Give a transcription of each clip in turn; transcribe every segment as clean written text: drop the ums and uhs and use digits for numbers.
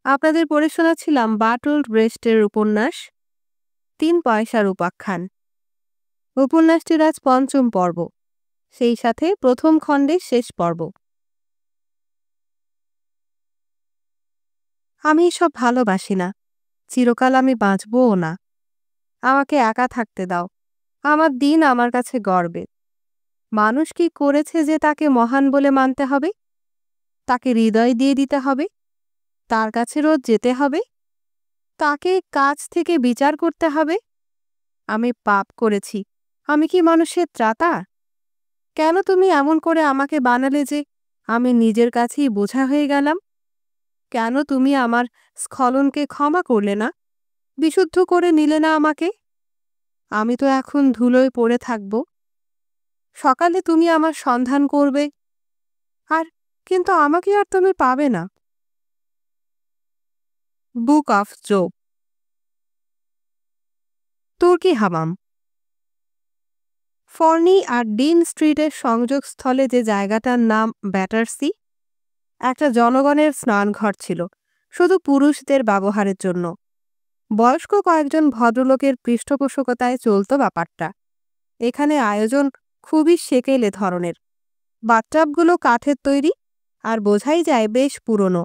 আপনাদের পড়ে শোনাচ্ছিলাম বার্টোল্ড ব্রেস্টের উপন্যাস ৩ পয়সার উপাখ্যান। উপন্যাসটির আজ পঞ্চম পর্ব, সেই সাথে প্রথম খণ্ডের শেষ পর্ব। আমি এসব ভালোবাসি না, চিরকাল আমি বাঁচবও না। আমাকে একা থাকতে দাও। আমার দিন আমার কাছে গর্বের। মানুষ কি করেছে যে তাকে মহান বলে মানতে হবে? তাকে হৃদয় দিয়ে দিতে হবে? তার কাছে রোজ যেতে হবে? তাকে কাছ থেকে বিচার করতে হবে? আমি পাপ করেছি। আমি কি মানুষের ত্রাতা? কেন তুমি এমন করে আমাকে বানালে যে আমি নিজের কাছেই বোঝা হয়ে গেলাম? কেন তুমি আমার স্খলনকে ক্ষমা করলে না, বিশুদ্ধ করে নিলে না আমাকে? আমি তো এখন ধুলোয় পড়ে থাকব। সকালে তুমি আমার সন্ধান করবে, আর কিন্তু আমাকে আর তুমি পাবে না। Book of Job. তুর্কি হামাম। ফর্নি আর ডিন স্ট্রিটের সংযোগস্থলে যে জায়গাটার নাম ব্যাটারসি, একটা জনগণের স্নানঘর ছিল, শুধু পুরুষদের ব্যবহারের জন্য। বয়স্ক কয়েকজন ভদ্রলোকের পৃষ্ঠপোষকতায় চলত ব্যাপারটা। এখানে আয়োজন খুবই সেকেলে ধরনের। বাথটাবগুলো কাঠের তৈরি, আর বোঝাই যায় বেশ পুরনো।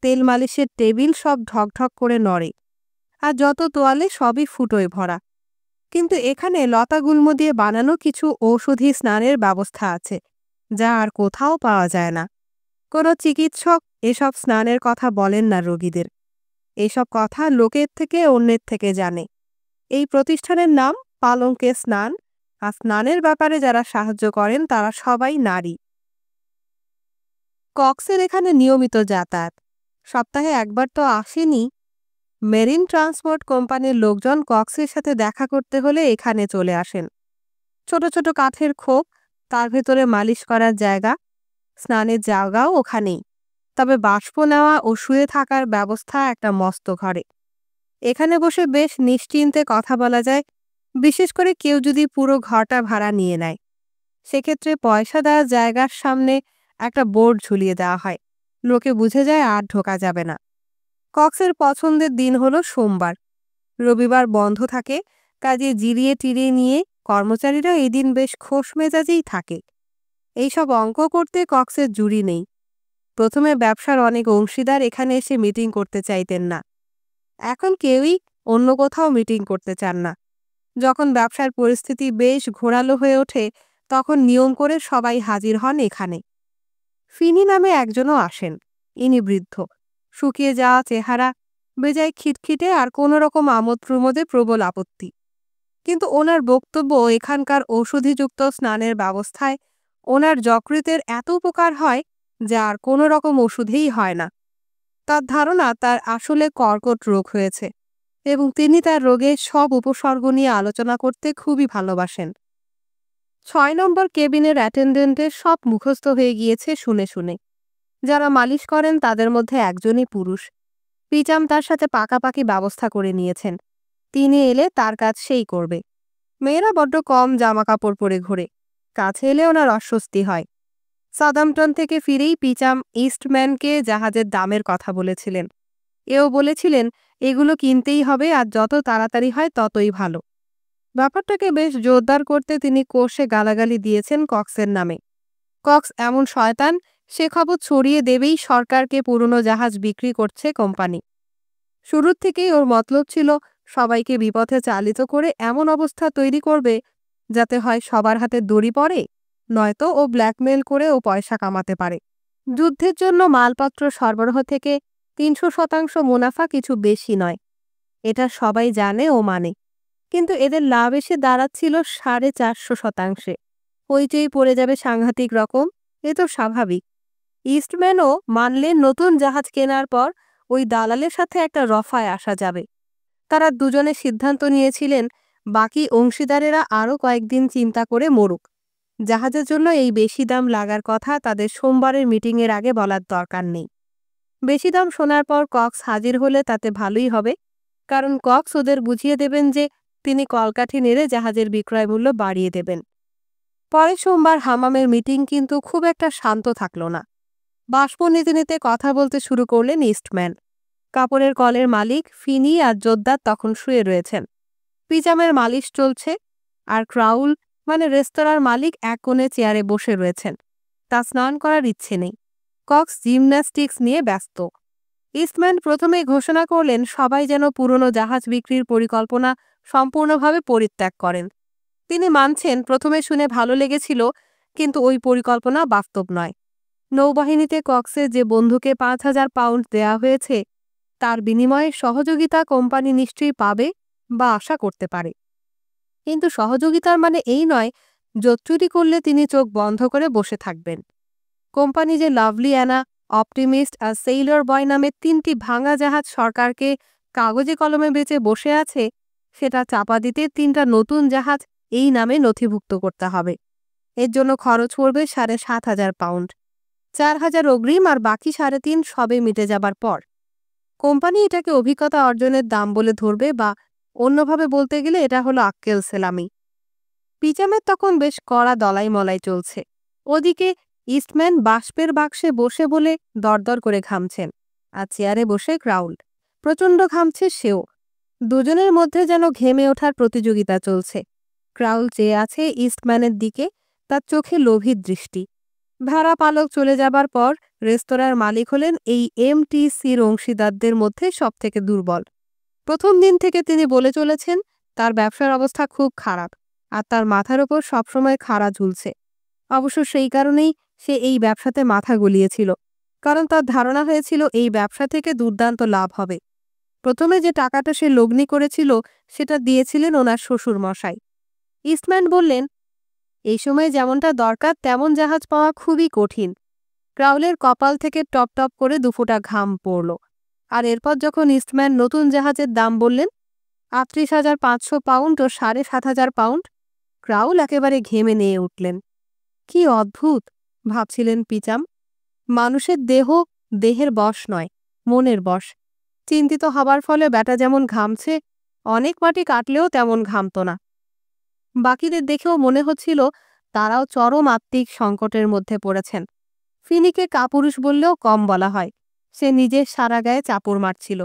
তেল মালিশের টেবিল সব ঢকঢক করে নড়ে, আর যত তোয়ালে সবই ফুটোয় ভরা। কিন্তু এখানে লতাগুল্ম দিয়ে বানানো কিছু ঔষধি স্নানের ব্যবস্থা আছে, যা আর কোথাও পাওয়া যায় না। কোনো চিকিৎসক এসব স্নানের কথা বলেন না রোগীদের। এসব কথা লোকের থেকে অন্যের থেকে জানে। এই প্রতিষ্ঠানের নাম পালঙ্কে স্নান, আর স্নানের ব্যাপারে যারা সাহায্য করেন তারা সবাই নারী। কক্সের এখানে নিয়মিত যাতায়াত। সপ্তাহে একবার তো আসেনি। মেরিন ট্রান্সপোর্ট কোম্পানির লোকজন কক্সের সাথে দেখা করতে হলে এখানে চলে আসেন। ছোট ছোট কাঠের খোপ, তার ভেতরে মালিশ করার জায়গা, স্নানের জায়গাও ওখানেই। তবে বাষ্প নেওয়া ও শুয়ে থাকার ব্যবস্থা একটা মস্ত ঘরে। এখানে বসে বেশ নিশ্চিন্তে কথা বলা যায়, বিশেষ করে কেউ যদি পুরো ঘরটা ভাড়া নিয়ে নেয়। সেক্ষেত্রে পয়সা দেওয়ার জায়গার সামনে একটা বোর্ড ঝুলিয়ে দেওয়া হয়, লোকে বুঝে যায় আর ঢোকা যাবে না। কক্সের পছন্দের দিন হলো সোমবার। রবিবার বন্ধ থাকে, কাজে জিরিয়ে টিরিয়ে নিয়ে কর্মচারীরা এই দিন বেশ খোশ মেজাজেই থাকে। এইসব অঙ্ক করতে কক্সের জুড়ি নেই। প্রথমে ব্যবসার অনেক অংশীদার এখানে এসে মিটিং করতে চাইতেন না। এখন কেউই অন্য কোথাও মিটিং করতে চান না। যখন ব্যবসার পরিস্থিতি বেশ ঘোরালো হয়ে ওঠে, তখন নিয়ম করে সবাই হাজির হন এখানে। ফিনি নামে একজনও আসেন। ইনি বৃদ্ধ, শুকিয়ে যাওয়া চেহারা, বেজায় খিটখিটে, আর কোনো রকম আমোদ প্রমোদে প্রবল আপত্তি। কিন্তু ওনার বক্তব্য এখানকার ঔষধিযুক্ত স্নানের ব্যবস্থায় ওনার যকৃতের এত উপকার হয় যা আর কোনো রকম ওষুধেই হয় না। তার ধারণা তার আসলে কর্কট রোগ হয়েছে, এবং তিনি তার রোগের সব উপসর্গ নিয়ে আলোচনা করতে খুবই ভালোবাসেন। ৬ নম্বর কেবিনের অ্যাটেন্ডেন্টের সব মুখস্থ হয়ে গিয়েছে শুনে শুনে। যারা মালিশ করেন তাদের মধ্যে একজনই পুরুষ। পিচাম তার সাথে পাকাপাকি ব্যবস্থা করে নিয়েছেন। তিনি এলে তার কাজ সেই করবে। মেয়েরা বড্ড কম জামা কাপড় পরে ঘোরে, কাছে এলে ওনার অস্বস্তি হয়। সাদাম্পটন থেকে ফিরেই পিচাম ইস্টম্যানকে জাহাজের দামের কথা বলেছিলেন। এও বলেছিলেন এগুলো কিনতেই হবে, আর যত তাড়াতাড়ি হয় ততই ভালো। ব্যাপারটাকে বেশ জোরদার করতে তিনি কোষে গালাগালি দিয়েছেন কক্সের নামে। কক্স এমন শয়তান, সে খবর ছড়িয়ে দেবেই সরকারকে পুরনো জাহাজ বিক্রি করছে কোম্পানি। শুরুর থেকেই ওর মতলব ছিল সবাইকে বিপথে চালিত করে এমন অবস্থা তৈরি করবে যাতে হয় সবার হাতে দড়ি পড়ে, নয়তো ও ব্ল্যাকমেল করে ও পয়সা কামাতে পারে। যুদ্ধের জন্য মালপত্র সরবরাহ থেকে ৩০০% মুনাফা কিছু বেশি নয়, এটা সবাই জানে ও মানে। কিন্তু এদের লাভ এসে দাঁড়াচ্ছিল ৪৫০%। হইচই পড়ে যাবে সাংঘাতিক রকম, এ তো স্বাভাবিক। ইস্টম্যানও মানলেন নতুন জাহাজ কেনার পর ওই দালালের সাথে একটা রফায় আসা যাবে। তারা দুজনে সিদ্ধান্ত নিয়েছিলেন বাকি অংশীদারেরা আরও কয়েকদিন চিন্তা করে মরুক। জাহাজের জন্য এই বেশি দাম লাগার কথা তাদের সোমবারের মিটিংয়ের আগে বলার দরকার নেই। বেশি দাম শোনার পর কক্স হাজির হলে তাতে ভালোই হবে, কারণ কক্স ওদের বুঝিয়ে দেবেন যে তিনি কলকাঠি নেড়ে জাহাজের বিক্রয় মূল্য বাড়িয়ে দেবেন। পরে সোমবার হামামের মিটিং কিন্তু খুব একটা শান্ত থাকল না। বাষ্প নিতে নিতে কথা বলতে শুরু করলেন ইস্টম্যান। কাপড়ের কলের মালিক ফিনি আর জোদ্দার তখন শুয়ে রয়েছেন। পিজামের মালিশ চলছে, আর ক্রাউল মানে রেস্তোরাঁর মালিক এক কোণে চেয়ারে বসে রয়েছেন। তা স্নান করার ইচ্ছে নেই। কক্স জিমন্যাস্টিক্স নিয়ে ব্যস্ত। ইস্টম্যান প্রথমেই ঘোষণা করলেন সবাই যেন পুরনো জাহাজ বিক্রির পরিকল্পনা সম্পূর্ণভাবে পরিত্যাগ করেন। তিনি মানছেন প্রথমে শুনে ভালো লেগেছিল, কিন্তু ওই পরিকল্পনা বাস্তব নয়। নৌবাহিনীতে কক্সের যে বন্ধুকে 5,000 পাউন্ড দেয়া হয়েছে, তার বিনিময়ে সহযোগিতা কোম্পানি নিশ্চয়ই পাবে বা আশা করতে পারে। কিন্তু সহযোগিতার মানে এই নয় জোচ্চুরি করলে তিনি চোখ বন্ধ করে বসে থাকবেন। কোম্পানি যে লাভলি অ্যানা, অপটিমিস্ট আর সেইলর বয় নামে 3টি ভাঙা জাহাজ সরকারকে কাগজে কলমে বেচে বসে আছে, সেটা চাপা দিতে 3টা নতুন জাহাজ এই নামে নথিভুক্ত করতে হবে। এর জন্য খরচ পড়বে 7,500 পাউন্ড। 4,000 অগ্রিম আর বাকি 3.5 সবে মিটে যাবার পর। কোম্পানি এটাকে অভিজ্ঞতা অর্জনের দাম বলে ধরবে, বা অন্যভাবে বলতে গেলে এটা হলো আক্কেল সেলামি। পিজামের তখন বেশ কড়া দলাই মলাই চলছে। ওদিকে ইস্টম্যান বাষ্পের বাক্সে বসে বলে দরদর করে ঘামছেন, আর চেয়ারে বসে ক্রাউল প্রচণ্ড ঘামছে সেও। দুজনের মধ্যে যেন ঘেমে ওঠার প্রতিযোগিতা চলছে। ক্রাউল চেয়ে আছে ইস্টম্যানের দিকে, তার চোখে লোভীর দৃষ্টি। ভাড়া পালক চলে যাবার পর রেস্তোরাঁর মালিক হলেন এই এমটিসির অংশীদারদের মধ্যে সবথেকে দুর্বল। প্রথম দিন থেকে তিনি বলে চলেছেন তার ব্যবসার অবস্থা খুব খারাপ, আর তার মাথার ওপর সবসময় খাড়া ঝুলছে। অবশ্য সেই কারণেই সে এই ব্যবসাতে মাথা গলিয়েছিল, কারণ তার ধারণা হয়েছিল এই ব্যবসা থেকে দুর্দান্ত লাভ হবে। প্রথমে যে টাকাটা সে লগ্নি করেছিল সেটা দিয়েছিলেন ওনার শ্বশুর মশাই। ইস্টম্যান বললেন, এই সময় যেমনটা দরকার তেমন জাহাজ পাওয়া খুবই কঠিন। ক্রাউলের কপাল থেকে টপ টপ করে 2 ফোঁটা ঘাম পড়ল। আর এরপর যখন ইস্টম্যান নতুন জাহাজের দাম বললেন 38,500 পাউন্ড ও 7,500 পাউন্ড, ক্রাউল একেবারে ঘেমে নিয়ে উঠলেন। কি অদ্ভুত, ভাবছিলেন পিচাম। মানুষের দেহ দেহের বশ নয়, মনের বশ। চিন্তিত হবার ফলে ব্যাটা যেমন ঘামছে, অনেক মাটি কাটলেও তেমন ঘামত না। বাকিদের দেখেও মনে হচ্ছিল তারাও চরম আত্মিক সংকটের মধ্যে পড়েছেন। ফিনিকে কাপুরুষ বললেও কম বলা হয়। সে নিজের সারা গায়ে চাপড় মারছিল,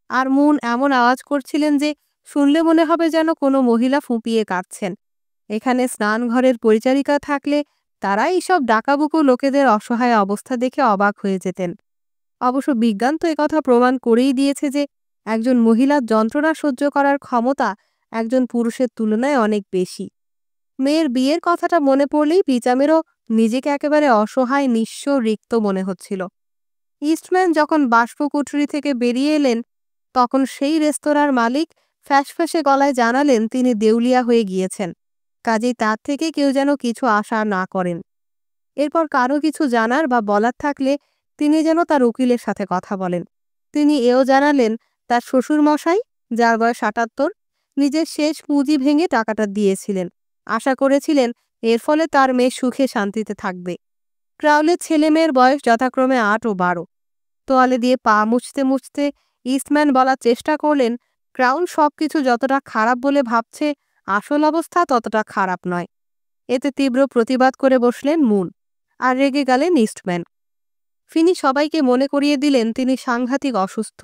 আর মন এমন আওয়াজ করছিলেন যে শুনলে মনে হবে যেন কোনো মহিলা ফুঁপিয়ে কাঁদছেন। এখানে স্নানঘরের পরিচারিকা থাকলে তারা এইসব ডাকাবুকু লোকেদের অসহায় অবস্থা দেখে অবাক হয়ে যেতেন। অবশ্য বিজ্ঞান তো একথা প্রমাণ করেই দিয়েছে যে একজন মহিলার যন্ত্রণা সহ্য করার ক্ষমতা একজন পুরুষের তুলনায় অনেক বেশি। মেয়ের বিয়ের কথাটা মনে পড়লেই পিচামেরও নিজেকে একেবারে অসহায়, নিঃস্ব, রিক্ত মনে হচ্ছিল। ইস্টম্যান যখন বাষ্পকুঠরি থেকে বেরিয়ে এলেন, তখন সেই রেস্তোরাঁর মালিক ফ্যাঁসফ্যাঁসে গলায় জানালেন তিনি দেউলিয়া হয়ে গিয়েছেন, কাজেই তার থেকে কেউ যেন কিছু আশা না করেন। এরপর কারো কিছু জানার বা বলার থাকলে তিনি যেন তার উকিলের সাথে কথা বলেন। তিনি এও জানালেন তার শ্বশুরমশাই, যার বয়স 78, নিজের শেষ পুঁজি ভেঙে টাকাটা দিয়েছিলেন। আশা করেছিলেন এর ফলে তার মেয়ে সুখে শান্তিতে থাকবে। ক্রাউলের ছেলে মেয়ের বয়স যথাক্রমে 8 ও 12। তোয়ালে দিয়ে পা মুছতে মুছতে ইস্টম্যান বলার চেষ্টা করলেন ক্রাউল সবকিছু যতটা খারাপ বলে ভাবছে, আসল অবস্থা ততটা খারাপ নয়। এতে তীব্র প্রতিবাদ করে বসলেন মুন, আর রেগে গেলেন ইস্টম্যান। ফিনি সবাইকে মনে করিয়ে দিলেন তিনি সাংঘাতিক অসুস্থ,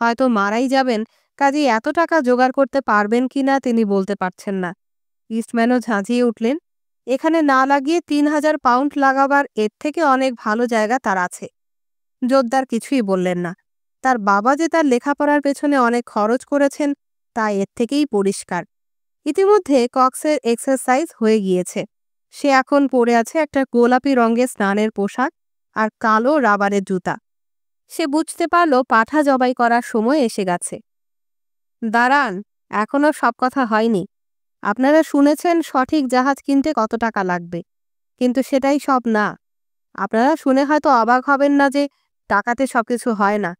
হয়তো মারাই যাবেন, কাজেই এত টাকা জোগাড় করতে পারবেন কিনা তিনি বলতে পারছেন না। ইস্টম্যানও ঝাঁঝিয়ে উঠলেন, এখানে না লাগিয়ে 3,000 পাউন্ড লাগাবার এর থেকে অনেক ভালো জায়গা তার আছে। জোদ্দার কিছুই বললেন না। তার বাবা যে তার লেখাপড়ার পেছনে অনেক খরচ করেছেন তা এর থেকেই পরিষ্কার। ইতিমধ্যে কক্সের এক্সারসাইজ হয়ে গিয়েছে। সে এখন পরে আছে একটা গোলাপি রঙের স্নানের পোশাক আর কালো রাবারের জুতা। সে বুঝতে পারল পাঠা জবাই করার সময় এসে গেছে। দাঁড়ান, এখনও সব কথা হয়নি। আপনারা শুনেছেন সঠিক জাহাজ কিনতে কত টাকা লাগবে, কিন্তু সেটাই সব না। আপনারা শুনে হয়তো অবাক হবেন না যে টাকাতে সবকিছু হয় না।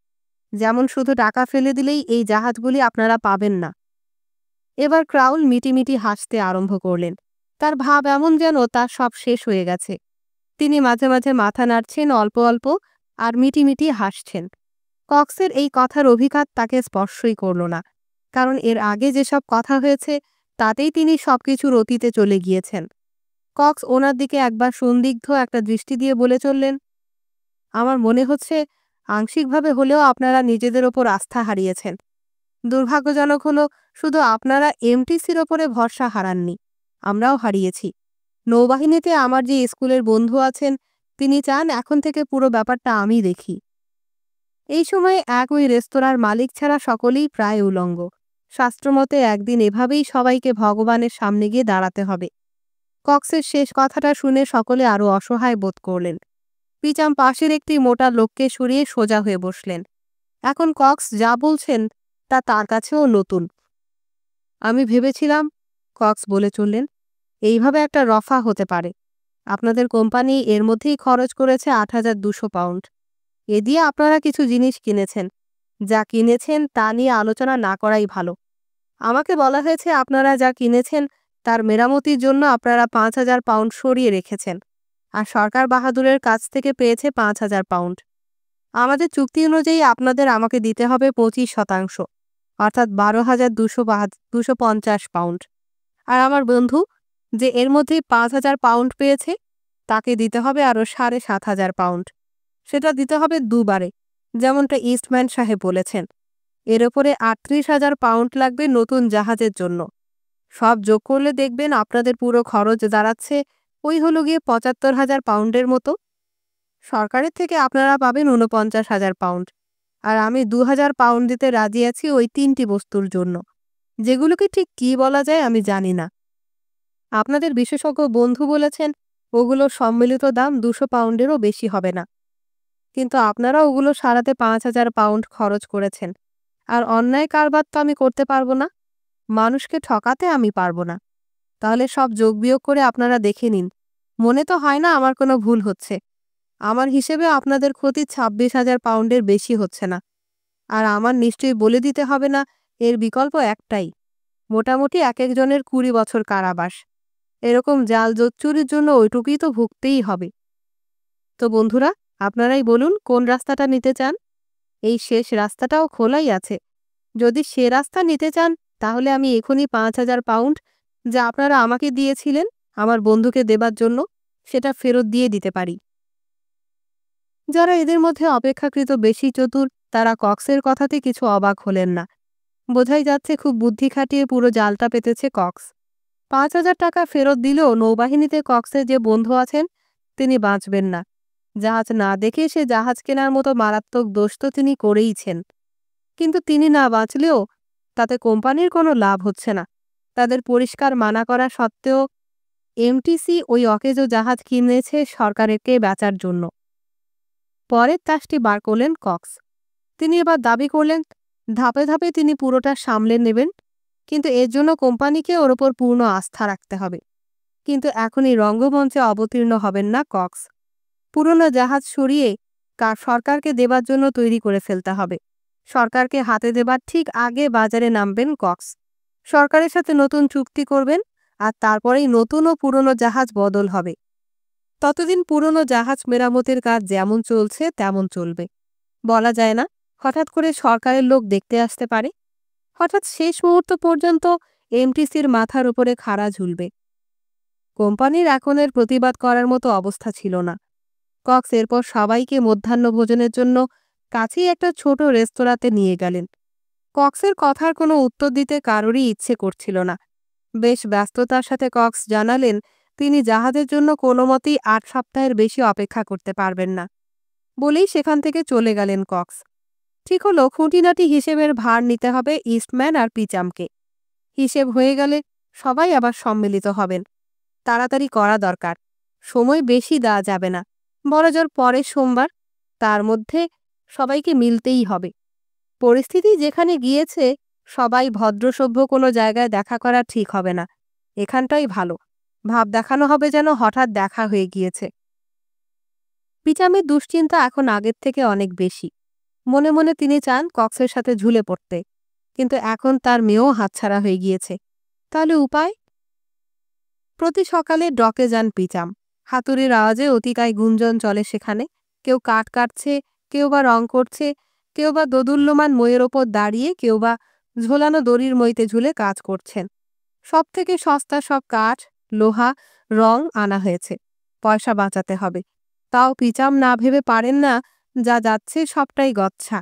যেমন শুধু টাকা ফেলে দিলেই এই জাহাজগুলি আপনারা পাবেন না। এবার ক্রাউল মিটিমিটি হাসতে আরম্ভ করলেন। তার ভাব এমন যেন তার সব শেষ হয়ে গেছে। তিনি মাঝে মাঝে মাথা নাড়ছেন অল্প অল্প, আর মিটিমিটি হাসছেন। কক্সের এই কথার অভিঘাত তাকে স্পর্শই করল না, কারণ এর আগে যেসব কথা হয়েছে তাতেই তিনি সবকিছুর অতীতে চলে গিয়েছেন। কক্স ওনার দিকে একবার সন্দিগ্ধ একটা দৃষ্টি দিয়ে বলে চললেন, আমার মনে হচ্ছে আংশিকভাবে হলেও আপনারা নিজেদের ওপর আস্থা হারিয়েছেন। দুর্ভাগ্যজনক হলো শুধু আপনারা এমটিসির ওপরে ভরসা হারাননি, আমরাও হারিয়েছি। নৌবাহিনীতে আমার যে স্কুলের বন্ধু আছেন, তিনি চান এখন থেকে পুরো ব্যাপারটা আমি দেখি। এই সময়ে ওই রেস্তোরাঁর মালিক ছাড়া সকলেই প্রায় উলঙ্গ। শাস্ত্রমতে একদিন এভাবেই সবাইকে ভগবানের সামনে গিয়ে দাঁড়াতে হবে। কক্সের শেষ কথাটা শুনে সকলে আরও অসহায় বোধ করলেন। পিচাম পাশের একটি মোটা লোককে সরিয়ে সোজা হয়ে বসলেন। এখন কক্স যা বলছেন তা তার কাছেও নতুন। আমি ভেবেছিলাম, কক্স বলে চললেন, এইভাবে একটা রফা হতে পারে। আপনাদের কোম্পানি এর মধ্যেই খরচ করেছে ৮,২০০ পাউন্ড। এ দিয়ে আপনারা কিছু জিনিস কিনেছেন। যা কিনেছেন তা নিয়ে আলোচনা না করাই ভালো। আমাকে বলা হয়েছে আপনারা যা কিনেছেন তার মেরামতির জন্য আপনারা ৫,০০০ পাউন্ড সরিয়ে রেখেছেন, আর সরকার বাহাদুরের কাছ থেকে পেয়েছে ৫,০০০ পাউন্ড। আমাদের চুক্তি অনুযায়ী আপনাদের আমাকে দিতে হবে ২৫%, অর্থাৎ ১২,২৫০ পাউন্ড। আর আমার বন্ধু যে এর মধ্যেই ৫,০০০ পাউন্ড পেয়েছে, তাকে দিতে হবে আরও ৭,৫০০ পাউন্ড। সেটা দিতে হবে দুবারে, যেমনটা ইস্টম্যান সাহেব বলেছেন। এর ওপরে ৩৮,০০০ পাউন্ড লাগবে নতুন জাহাজের জন্য। সব যোগ করলে দেখবেন আপনাদের পুরো খরচ দাঁড়াচ্ছে ওই হলো গিয়ে ৭৫,০০০ পাউন্ডের মতো। সরকারের থেকে আপনারা পাবেন ৪৯,০০০ পাউন্ড, আর আমি ২,০০০ পাউন্ড দিতে রাজি আছি ওই ৩টি বস্তুর জন্য, যেগুলোকে ঠিক কী বলা যায় আমি জানি না। আপনাদের বিশেষজ্ঞ বন্ধু বলেছেন ওগুলোর সম্মিলিত দাম ২০০ পাউন্ডেরও বেশি হবে না। কিন্তু আপনারা ওগুলো সারাতে ৫,০০০ পাউন্ড খরচ করেছেন, আর অন্যায় কারবার তো আমি করতে পারবো না। মানুষকে ঠকাতে আমি পারবো না। তাহলে সব যোগ বিয়োগ করে আপনারা দেখে নিন। মনে তো হয় না আমার কোনো ভুল হচ্ছে। আমার হিসেবে আপনাদের ক্ষতি ২৬,০০০ পাউন্ডের বেশি হচ্ছে না। আর আমার নিশ্চয়ই বলে দিতে হবে না এর বিকল্প একটাই, মোটামুটি এক একজনের ২০ বছর কারাবাস। এরকম জাল জোট চুরির জন্য ওইটুকুই তো ভুগতেই হবে। তো বন্ধুরা, আপনারাই বলুন কোন রাস্তাটা নিতে চান। এই শেষ রাস্তাটাও খোলাই আছে। যদি সে রাস্তা নিতে চান তাহলে আমি এখনই ৫,০০০ পাউন্ড যা আপনারা আমাকে দিয়েছিলেন আমার বন্ধুকে দেবার জন্য, সেটা ফেরত দিয়ে দিতে পারি। যারা এদের মধ্যে অপেক্ষাকৃত বেশি চতুর তারা কক্সের কথাতে কিছু অবাক হলেন না। বোঝাই যাচ্ছে খুব বুদ্ধি খাটিয়ে পুরো জালটা পেতেছে কক্স। ৫,০০০ টাকা ফেরত দিলেও নৌবাহিনীতে কক্সের যে বন্ধু আছেন তিনি বাঁচবেন না। জাহাজ না দেখে সে জাহাজ কেনার মতো মারাত্মক দোষ তো তিনি করেইছেন। কিন্তু তিনি না বাঁচলেও তাতে কোম্পানির কোনো লাভ হচ্ছে না। তাদের পরিষ্কার মানা করা সত্ত্বেও এমটিসি ওই অকেজো জাহাজ কিনেছে সরকারকে বেচার জন্য। পরের তাসটি বার করলেন কক্স। তিনি এবার দাবি করলেন ধাপে ধাপে তিনি পুরোটা সামলে নেবেন, কিন্তু এর জন্য কোম্পানিকে ওর ওপর পূর্ণ আস্থা রাখতে হবে। কিন্তু এখনই রঙ্গমঞ্চে অবতীর্ণ হবেন না কক্স। পুরনো জাহাজ সরিয়ে সরকারকে দেবার জন্য তৈরি করে ফেলতে হবে। সরকারকে হাতে দেবার ঠিক আগে বাজারে নামবেন কক্স। সরকারের সাথে নতুন চুক্তি করবেন, আর তারপরেই নতুন ও পুরনো জাহাজ বদল হবে। ততদিন পুরনো জাহাজ মেরামতের কাজ যেমন চলছে তেমন চলবে। বলা যায় না, হঠাৎ করে সরকারের লোক দেখতে আসতে পারে। হঠাৎ শেষ মুহূর্ত পর্যন্ত এমটিসির মাথার উপরে খাড়া ঝুলবে। কোম্পানির এখনের প্রতিবাদ করার মতো অবস্থা ছিল না। কক্স এরপর সবাইকে মধ্যাহ্নভোজনের জন্য কাছেই একটা ছোট রেস্তোরাঁতে নিয়ে গেলেন। কক্সের কথার কোনো উত্তর দিতে কারোরই ইচ্ছে করছিল না। বেশ ব্যস্ততার সাথে কক্স জানালেন তিনি জাহাজের জন্য কোনো মতেই ৮ সপ্তাহের বেশি অপেক্ষা করতে পারবেন না। বলেই সেখান থেকে চলে গেলেন কক্স। ঠিক হলো খুঁটিনাটি হিসেবের ভার নিতে হবে ইস্টম্যান আর পিচামকে। হিসেব হয়ে গেলে সবাই আবার সম্মিলিত হবেন। তাড়াতাড়ি করা দরকার, সময় বেশি দেওয়া যাবে না। বড়জোর পরের সোমবার, তার মধ্যে সবাইকে মিলতেই হবে। পরিস্থিতি যেখানে গিয়েছে সবাই ভদ্রসভ্য কোনো জায়গায় দেখা করা ঠিক হবে না। এখানটাই ভালো। ভাব দেখানো হবে যেন হঠাৎ দেখা হয়ে গিয়েছে। পিচামের দুশ্চিন্তা এখন আগের থেকে অনেক বেশি। মনে মনে তিনি চান কক্সের সাথে ঝুলে পড়তে, কিন্তু এখন তার মেয়েও হাতছাড়া হয়ে গিয়েছে। তাহলে উপায়? প্রতি সকালে ডকে যান পিচাম। হাতুড়ির আওয়াজে অতিকায় গুঞ্জন চলে সেখানে। কেউ কাঠ কাটছে, কেউ বা রং করছে, কেউ বা দোদুল্যমান মইয়ের ওপর দাঁড়িয়ে, কেউ বা ঝোলানো দড়ির মইতে ঝুলে কাজ করছেন। সব থেকে সস্তা সব কাঠ, লোহা, রং আনা হয়েছে। পয়সা বাঁচাতে হবে। তাও পিচাম না ভেবে পারেন না যা যাচ্ছে সবটাই গচ্ছা।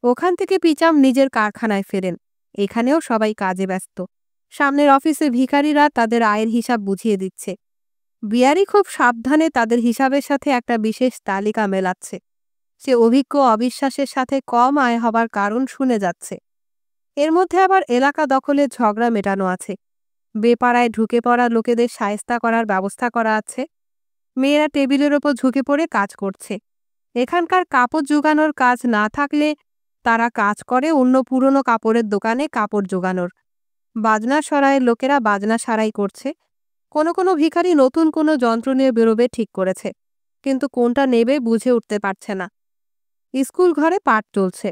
ওখান থেকে পিচাম নিজের কারখানায় ফেরেন। এখানেও সবাই কাজে ব্যস্ত। সামনের অফিসে ভিখারিরা তাদের আয়ের হিসাব বুঝিয়ে দিচ্ছে। বিয়ারি খুব সাবধানে তাদের হিসাবের সাথে একটা বিশেষ তালিকা মেলাচ্ছে। সে অভিজ্ঞ অবিশ্বাসের সাথে কম আয় হবার কারণ শুনে যাচ্ছে। এর মধ্যে আবার এলাকা দখলের ঝগড়া মেটানো আছে। বেপাড়ায় ঢুকে পড়া লোকেদের শায়েস্তা করার ব্যবস্থা করা আছে। মেয়েরা টেবিলের ওপর ঝুঁকে পড়ে কাজ করছে। এখানকার কাপড় জোগানোর কাজ না থাকলে তারা কাজ করে অন্য পুরনো কাপড়ের দোকানে কাপড় জোগানোর। বাজনা সরাইয়ের লোকেরা বাজনা সারাই করছে। কোনো ভিখারি নতুন কোনো যন্ত্র নিয়ে বেরোবে ঠিক করেছে, কিন্তু কোনটা নেবে বুঝে উঠতে পারছে না। স্কুল ঘরে পাঠ চলছে।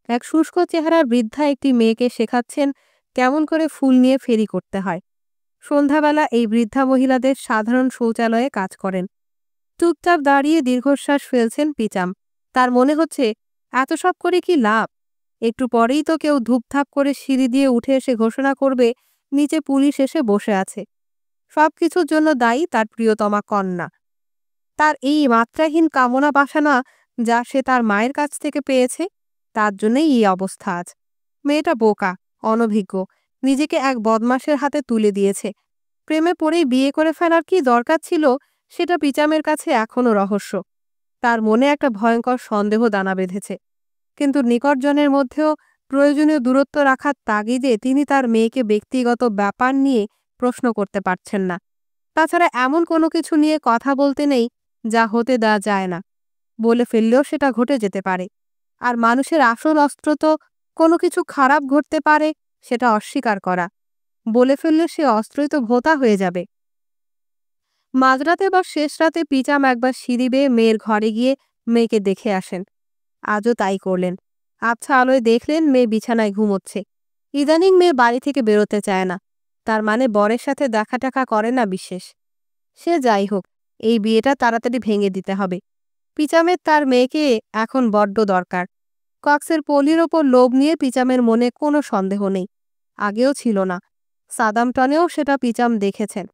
এক শুষ্ক চেহারার বৃদ্ধা একটি মেয়েকে শেখাচ্ছেন কেমন করে ফুল নিয়ে ফেরি করতে হয়। সন্ধ্যাবেলা এই বৃদ্ধা মহিলাদের সাধারণ শৌচালয়ে কাজ করেন। চুপচাপ দাঁড়িয়ে দীর্ঘশ্বাস ফেলছেন পিচাম। তার মনে হচ্ছে, এত সব করে কি লাভ? একটু পরেই তো কেউ ধূপধাপ করে সিঁড়ি দিয়ে উঠে এসে ঘোষণা করবে নিচে পুলিশ এসে বসে আছে। সবকিছুর জন্য দায়ী তার প্রিয়তমা কন্যা। তার এই মাত্রাহীন কামনা বাসনা যা সে তার মায়ের কাছ থেকে পেয়েছে, তার জন্যই এই অবস্থা আজ। মেয়েটা বোকা, অনভিজ্ঞ, নিজেকে এক বদমাশের হাতে তুলে দিয়েছে। প্রেমে পড়েই বিয়ে করে ফেলার কি দরকার ছিল, সেটা পিচামের কাছে এখনও রহস্য। তার মনে একটা ভয়ঙ্কর সন্দেহ দানা বেঁধেছে, কিন্তু নিকটজনের মধ্যেও প্রয়োজনীয় দূরত্ব রাখার তাগিদে তিনি তার মেয়েকে ব্যক্তিগত ব্যাপার নিয়ে প্রশ্ন করতে পারছেন না। তাছাড়া এমন কোনো কিছু নিয়ে কথা বলতে নেই যা হতে দেওয়া যায় না। বলে ফেললেও সেটা ঘটে যেতে পারে। আর মানুষের আসল অস্ত্র তো কোনো কিছু খারাপ ঘটতে পারে সেটা অস্বীকার করা। বলে ফেললে সে অস্ত্রই তো ভোঁতা হয়ে যাবে। মাঝরাতে বা শেষ রাতে পিচাম একবার সিঁড়ি বেয়ে মেয়ের ঘরে গিয়ে মেয়েকে দেখে আসেন। আজও তাই করলেন। আবছা আলোয় দেখলেন মেয়ে বিছানায় ঘুমোচ্ছে। ইদানিং মেয়ে বাড়ি থেকে বেরোতে চায় না। তার মানে বরের সাথে দেখা টাকা করে না বিশেষ। সে যাই হোক, এই বিয়েটা তাড়াতাড়ি ভেঙে দিতে হবে। পিচামের তার মেয়েকে এখন বড্ড দরকার। কক্সের পলির ওপর লোভ নিয়ে পিচামের মনে কোনো সন্দেহ নেই, আগেও ছিল না। সাদামটনেও সেটা পিচাম দেখেছেন।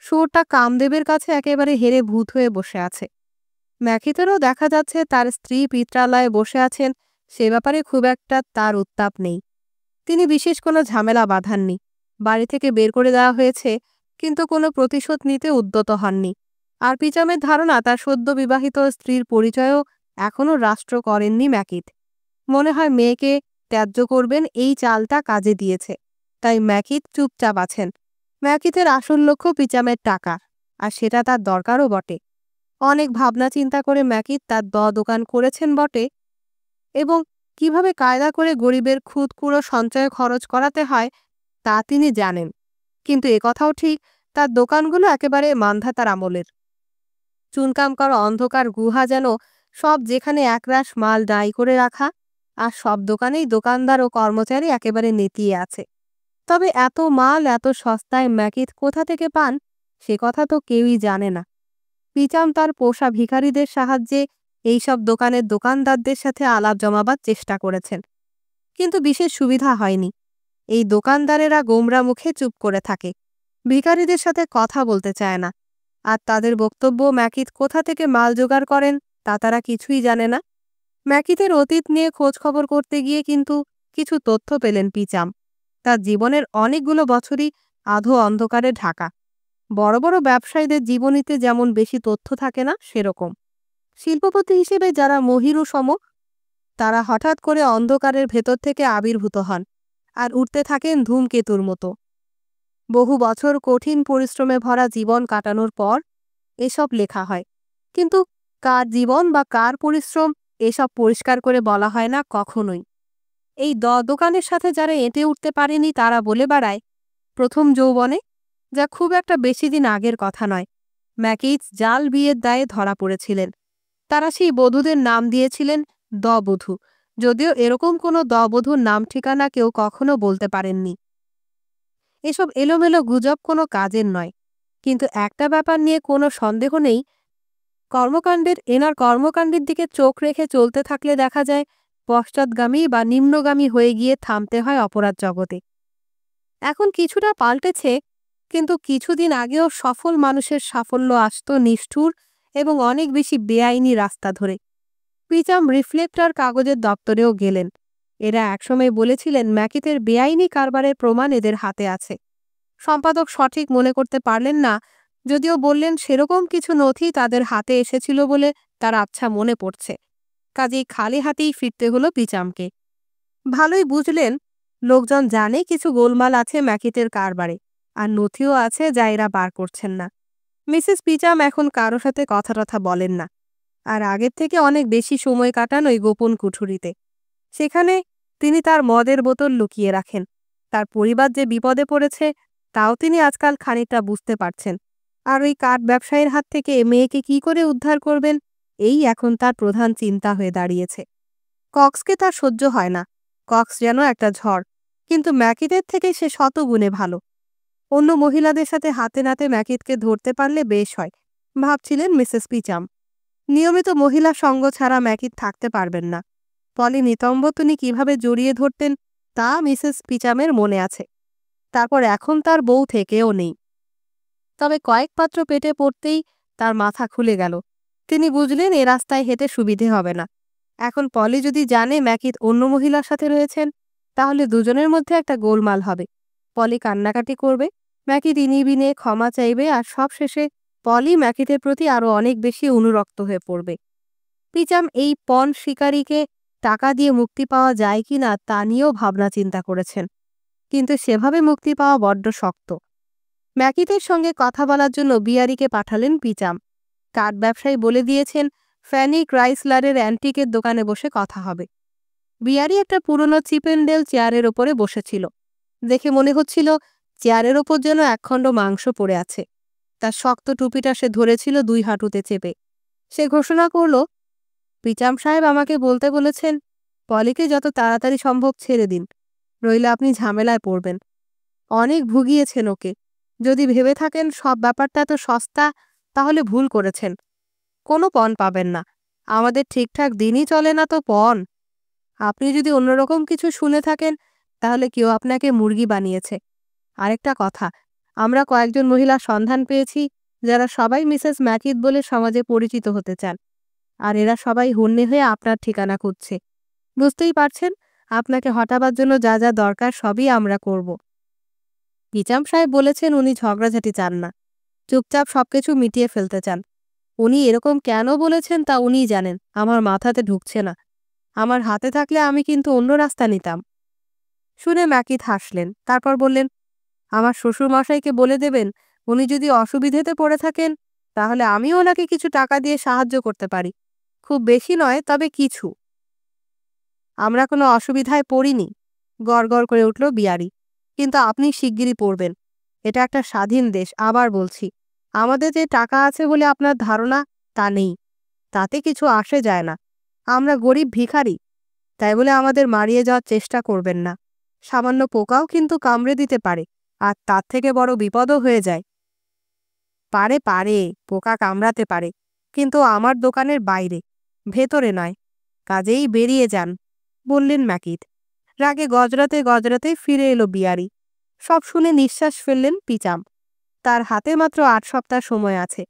শুয়োরটা কামদেবের কাছে একেবারে হেরে ভূত হয়ে বসে আছে। ম্যাকিতেরও দেখা যাচ্ছে তার স্ত্রী পিত্রালয়ে বসে আছেন, সে ব্যাপারে খুব একটা তার উত্তাপ নেই। তিনি বিশেষ কোনো ঝামেলা বাঁধাননি। বাড়ি থেকে বের করে দেওয়া হয়েছে, কিন্তু কোনো প্রতিশোধ নিতে উদ্যত হননি। আর পিচামের ধারণা তার সদ্য বিবাহিত স্ত্রীর পরিচয়ও এখনও রাষ্ট্র করেননি ম্যাকিত। মনে হয় মেয়েকে ত্যায্য করবেন এই চালটা কাজে দিয়েছে, তাই ম্যাকিত চুপচাপ আছেন। ম্যাকিতের আসল লক্ষ্য পিচামের টাকা, আর সেটা তার দরকারও বটে। অনেক ভাবনা চিন্তা করে ম্যাকিত তার দোকান করেছেন বটে, এবং কিভাবে কায়দা করে গরিবের খুদকুড়ো সঞ্চয়ে খরচ করাতে হয় তা তিনি জানেন। কিন্তু একথাও ঠিক, তার দোকানগুলো একেবারে মান্ধাতার আমলের। চুনকাম করা অন্ধকার গুহা যেন সব, যেখানে একরাশ মাল ডাই করে রাখা, আর সব দোকানেই দোকানদার ও কর্মচারী একেবারে নেতিয়ে আছে। তবে এত মাল এত সস্তায় ম্যাকিত কোথা থেকে পান সে কথা তো কেউই জানে না। পিচাম তার পোষা ভিখারিদের সাহায্যে এইসব দোকানের দোকানদারদের সাথে আলাপ জমাবার চেষ্টা করেছেন, কিন্তু বিশেষ সুবিধা হয়নি। এই দোকানদারেরা গোমরা মুখে চুপ করে থাকে, ভিখারিদের সাথে কথা বলতে চায় না। আর তাদের বক্তব্য ম্যাকিত কোথা থেকে মাল জোগাড় করেন তা তারা কিছুই জানে না। ম্যাকিতের অতীত নিয়ে খোঁজ খবর করতে গিয়ে কিন্তু কিছু তথ্য পেলেন পিচাম। তার জীবনের অনেকগুলো বছরই আধো অন্ধকারে ঢাকা। বড় বড় ব্যবসায়ীদের জীবনীতে যেমন বেশি তথ্য থাকে না, সেরকম শিল্পপতি হিসেবে যারা মহিরু সম, তারা হঠাৎ করে অন্ধকারের ভেতর থেকে আবির্ভূত হন আর উঠতে থাকেন ধূমকেতুর মতো। বহু বছর কঠিন পরিশ্রমে ভরা জীবন কাটানোর পর এসব লেখা হয়, কিন্তু কার জীবন বা কার পরিশ্রম এসব পরিষ্কার করে বলা হয় না কখনোই। এই দোকানের সাথে যারা এঁটে উঠতে পারেনি তারা বলে বেড়ায় প্রথম যৌবনে, যা খুব একটা বেশি দিন আগের কথা নয়। ম্যাকিজ জাল বিয়ের দায়ে ধরা পড়েছিলেন। তারা সেই বধূদের নাম দিয়েছিলেন দবধূ, যদিও এরকম কোনো দবধূর নাম ঠিকানা কেউ কখনো বলতে পারেননি। এসব এলোমেলো গুজব কোনো কাজের নয়, কিন্তু একটা ব্যাপার নিয়ে কোনো সন্দেহ নেই, এনার কর্মকাণ্ডের দিকে চোখ রেখে চলতে থাকলে দেখা যায় পশ্চাৎগামী বা নিম্নগামী হয়ে গিয়ে থামতে হয় অপরাধ জগতে। এখন কিছুটা পাল্টেছে, কিন্তু কিছুদিন আগেও সফল মানুষের সাফল্য আসত নিষ্ঠুর এবং অনেক বেশি বেআইনি রাস্তা ধরে। পিচাম রিফ্লেক্টর কাগজের দপ্তরেও গেলেন। এরা একসময় বলেছিলেন ম্যাকিতের বেআইনি কারবারের প্রমাণ এদের হাতে আছে। সম্পাদক সঠিক মনে করতে পারলেন না, যদিও বললেন সেরকম কিছু নথি তাদের হাতে এসেছিল বলে তার আচ্ছা মনে পড়ছে। কাজেই খালি হাতেই ফিরতে হলো পিচামকে। ভালোই বুঝলেন লোকজন জানে কিছু গোলমাল আছে ম্যাকিতের কারবারে, আর নথিও আছে যা এরা বার করছেন না। মিসেস পিচাম এখন কারো সাথে কথা টথা বলেন না, আর আগের থেকে অনেক বেশি সময় কাটান ওই গোপন কুঠুরিতে। সেখানে তিনি তার মদের বোতল লুকিয়ে রাখেন। তার পরিবার যে বিপদে পড়েছে তাও তিনি আজকাল খানিকটা বুঝতে পারছেন। আর ওই কাঠ ব্যবসায়ীর হাত থেকে মেয়েকে কি করে উদ্ধার করবেন, এই এখন তার প্রধান চিন্তা হয়ে দাঁড়িয়েছে। কক্সকে তার সহ্য হয় না। কক্স যেন একটা ঝড়, কিন্তু ম্যাকিদের থেকে সে শতগুণে ভালো। অন্য মহিলাদের সাথে হাতে নাতে ম্যাকিদকে ধরতে পারলে বেশ হয়, ভাবছিলেন মিসেস পিচাম। নিয়মিত মহিলা সঙ্গ ছাড়া ম্যাকিদ থাকতে পারবেন না। পলি নিতম্ব তিনি কিভাবে জড়িয়ে ধরতেন তা মিসেস পিচামের মনে আছে। তারপর এখন তার বউ থেকেও নেই। তবে কয়েক পাত্র পেটে পড়তেই তার মাথা খুলে গেল। তিনি বুঝলেন এ রাস্তায় হেঁটে সুবিধে হবে না। এখন পলি যদি জানে ম্যাকিদ অন্য মহিলার সাথে রয়েছেন, তাহলে দুজনের মধ্যে একটা গোলমাল হবে। পলি কান্নাকাটি করবে, ম্যাকিদ ইনিবিনে ক্ষমা চাইবে, আর সবশেষে পলি ম্যাকিদের প্রতি আরও অনেক বেশি অনুরক্ত হয়ে পড়বে। পিচাম এই পণ শিকারীকে টাকা দিয়ে মুক্তি পাওয়া যায় কিনা তা নিয়েও ভাবনা চিন্তা করেছেন, কিন্তু সেভাবে মুক্তি পাওয়া বড্ড শক্ত। ম্যাকিদের সঙ্গে কথা বলার জন্য বিয়ারিকে পাঠালেন পিচাম। কাঠ ব্যবসায়ী বলে দিয়েছেন ফ্যানি ক্রাইসলারের অ্যান্টিকের দোকানে বসে কথা হবে। বিয়ারি একটা পুরনো চিপেন্ডেল চেয়ারের ওপরে বসেছিল। দেখে মনে হচ্ছিল চেয়ারের ওপর যেন একখণ্ড মাংস পড়ে আছে। তার শক্ত টুপিটা সে ধরেছিল 2 হাঁটুতে চেপে। সে ঘোষণা করল, পিচাম সাহেব আমাকে বলতে বলেছেন পলিকে যত তাড়াতাড়ি সম্ভব ছেড়ে দিন, নইলে আপনি ঝামেলায় পড়বেন। অনেক ভুগিয়েছেন ওকে। যদি ভেবে থাকেন সব ব্যাপারটা এত সস্তা, তাহলে ভুল করেছেন। কোনো পণ পাবেন না। আমাদের ঠিকঠাক দিনই চলে না তো পণ। আপনি যদি অন্যরকম কিছু শুনে থাকেন, তাহলে কেউ আপনাকে মুরগি বানিয়েছে। আরেকটা কথা, আমরা কয়েকজন মহিলার সন্ধান পেয়েছি যারা সবাই মিসেস ম্যাকিদ বলে সমাজে পরিচিত হতে চান, আর এরা সবাই হন্যে হয়ে আপনার ঠিকানা খুঁজছে। বুঝতেই পারছেন, আপনাকে হটাবার জন্য যা যা দরকার সবই আমরা করব। পিচাম সাহেব বলেছেন উনি ঝগড়াঝাটি চান না, চুপচাপ সবকিছু মিটিয়ে ফেলতে চান। উনি এরকম কেন বলেছেন তা উনিই জানেন, আমার মাথাতে ঢুকছে না। আমার হাতে থাকলে আমি কিন্তু অন্য রাস্তা নিতাম। শুনে ম্যাকিদ হাসলেন, তারপর বললেন, আমার শ্বশুরমশাইকে বলে দেবেন উনি যদি অসুবিধেতে পড়ে থাকেন, তাহলে আমিও ওনাকে কিছু টাকা দিয়ে সাহায্য করতে পারি। খুব বেশি নয়, তবে কিছু। আমরা কোনো অসুবিধায় পড়িনি, গড়গড় করে উঠল বিয়ারি। কিন্তু আপনি শিগগিরই পড়বেন। এটা একটা স্বাধীন দেশ, আবার বলছি। আমাদের যে টাকা আছে বলে আপনার ধারণা তা নেই, তাতে কিছু আসে যায় না। আমরা গরিব ভিখারি, তাই বলে আমাদের মারিয়ে যাওয়ার চেষ্টা করবেন না। সামান্য পোকাও কিন্তু কামড়ে দিতে পারে, আর তার থেকে বড় বিপদও হয়ে যায়। পারে পারে পোকা কামড়াতে পারে, কিন্তু আমার দোকানের বাইরে, ভেতরে নয়। কাজেই বেরিয়ে যান, বললেন ম্যাকিদ। রাগে গজরাতে গজরাতে ফিরে এলো বিয়ারি। সব শুনে নিঃশ্বাস ফেললেন পিচাম। তার হাতে মাত্র 8 সপ্তাহ সময় আছে।